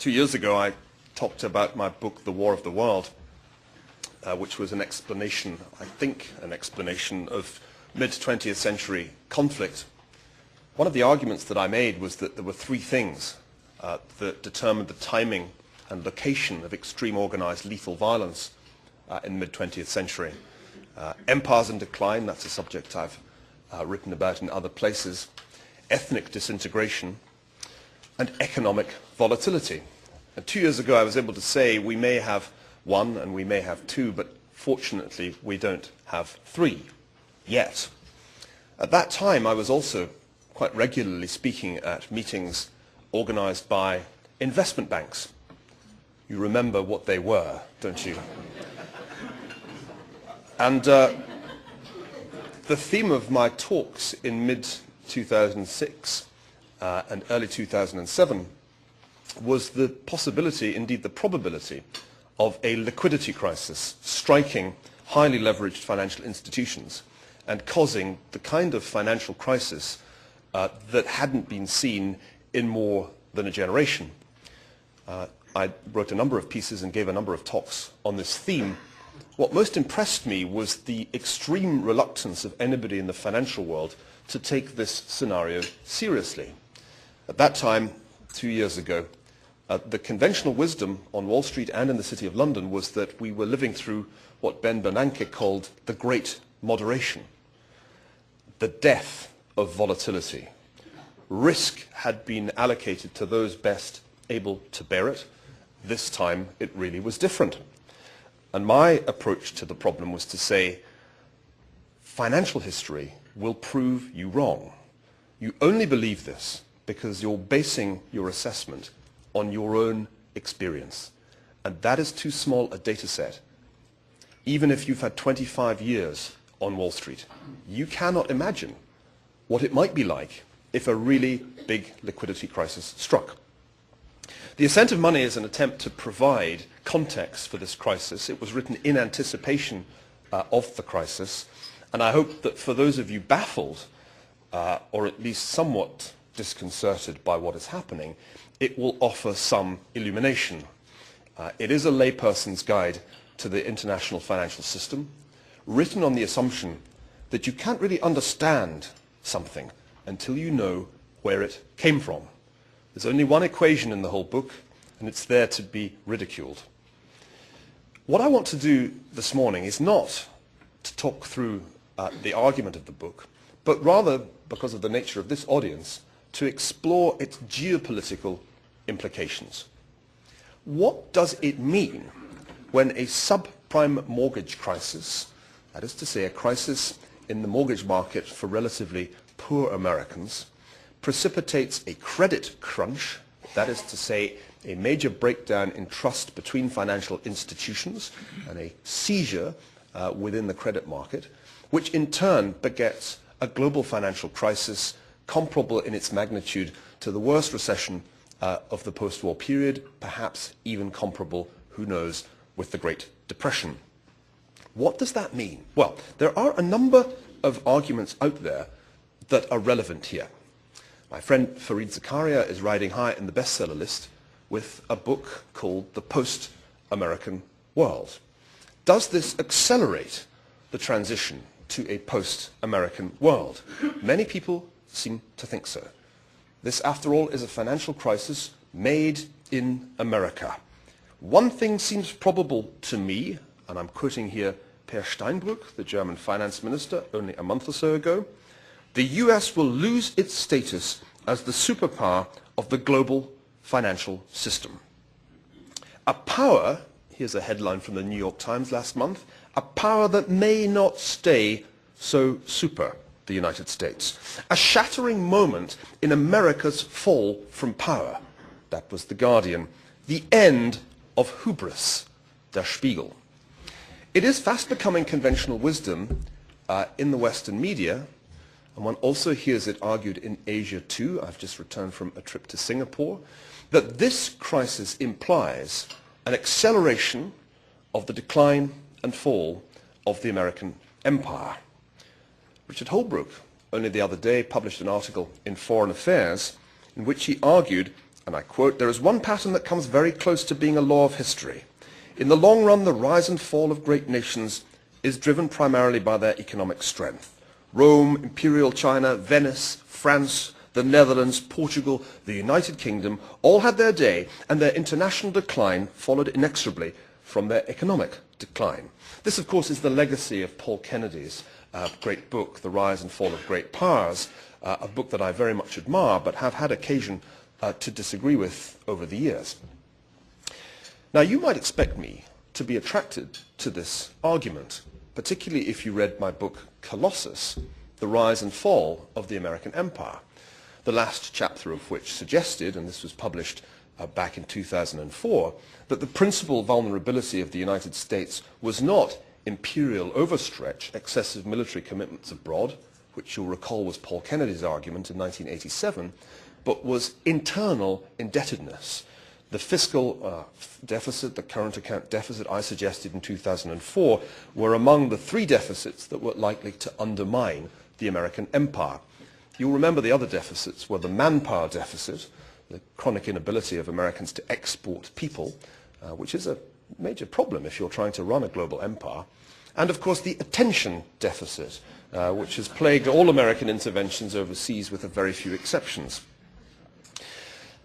2 years ago, I talked about my book, The War of the World, which was an explanation, I think, an explanation of mid-20th century conflict. One of the arguments that I made was that there were three things that determined the timing and location of extreme organized lethal violence in the mid-20th century. Empires in decline, that's a subject I've written about in other places, ethnic disintegration, and economic volatility. And 2 years ago I was able to say we may have one and we may have two, but fortunately we don't have three yet. At that time I was also quite regularly speaking at meetings organized by investment banks. You remember what they were, don't you? And the theme of my talks in mid-2006 and early 2007 was the possibility, indeed the probability, of a liquidity crisis striking highly leveraged financial institutions and causing the kind of financial crisis that hadn't been seen in more than a generation. I wrote a number of pieces and gave a number of talks on this theme. What most impressed me was the extreme reluctance of anybody in the financial world to take this scenario seriously. At that time, 2 years ago, the conventional wisdom on Wall Street and in the City of London was that we were living through what Ben Bernanke called the Great Moderation, the death of volatility. Risk had been allocated to those best able to bear it. This time it really was different. And my approach to the problem was to say, financial history will prove you wrong. You only believe this because you're basing your assessment on your own experience. And that is too small a data set. Even if you've had 25 years on Wall Street, you cannot imagine what it might be like if a really big liquidity crisis struck. The Ascent of Money is an attempt to provide context for this crisis. It was written in anticipation of the crisis, and I hope that for those of you baffled, or at least somewhat disconcerted by what is happening, it will offer some illumination. It is a layperson's guide to the international financial system, written on the assumption that you can't really understand something until you know where it came from. There's only one equation in the whole book, and it's there to be ridiculed. What I want to do this morning is not to talk through the argument of the book, but rather, because of the nature of this audience, to explore its geopolitical implications. What does it mean when a subprime mortgage crisis, that is to say a crisis in the mortgage market for relatively poor Americans, precipitates a credit crunch, that is to say a major breakdown in trust between financial institutions and a seizure within the credit market, which in turn begets a global financial crisis comparable in its magnitude to the worst recession of the post-war period, perhaps even comparable, who knows, with the Great Depression. What does that mean? Well, there are a number of arguments out there that are relevant here. My friend Fareed Zakaria is riding high in the bestseller list with a book called The Post-American World. Does this accelerate the transition to a post-American world? Many people seem to think so. This, after all, is a financial crisis made in America. One thing seems probable to me, and I'm quoting here Per Steinbrück, the German finance minister, only a month or so ago. The US will lose its status as the superpower of the global financial system. A power, here's a headline from the New York Times last month, a power that may not stay so super, the United States. A shattering moment in America's fall from power. That was The Guardian. The end of hubris, Der Spiegel. It is fast becoming conventional wisdom in the Western media, and one also hears it argued in Asia too. I've just returned from a trip to Singapore, that this crisis implies an acceleration of the decline and fall of the American empire. Richard Holbrooke, only the other day, published an article in Foreign Affairs in which he argued and I quote, "There is one pattern that comes very close to being a law of history. In the long run, the rise and fall of great nations is driven primarily by their economic strength. Rome, Imperial China, Venice, France, the Netherlands, Portugal, the United Kingdom all had their day, and their international decline followed inexorably from their economic decline." This, of course, is the legacy of Paul Kennedy's great book, The Rise and Fall of Great Powers, a book that I very much admire but have had occasion to disagree with over the years. Now, you might expect me to be attracted to this argument, particularly if you read my book, Colossus, The Rise and Fall of the American Empire, the last chapter of which suggested, and this was published back in 2004, that the principal vulnerability of the United States was not imperial overstretch, excessive military commitments abroad, which you'll recall was Paul Kennedy's argument in 1987, but was internal indebtedness. The fiscal deficit, the current account deficit I suggested in 2004 were among the three deficits that were likely to undermine the American empire. You'll remember the other deficits were the manpower deficit, the chronic inability of Americans to export people, which is a major problem if you're trying to run a global empire, and of course the attention deficit, which has plagued all American interventions overseas with a very few exceptions.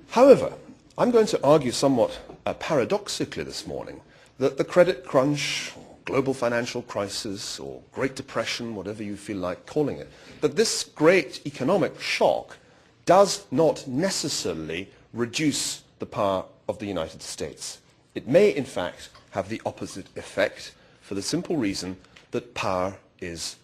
However, I'm going to argue somewhat paradoxically this morning that the credit crunch, global financial crisis, or Great Depression, whatever you feel like calling it, that this great economic shock does not necessarily reduce the power of the United States. It may, in fact, have the opposite effect for the simple reason that power is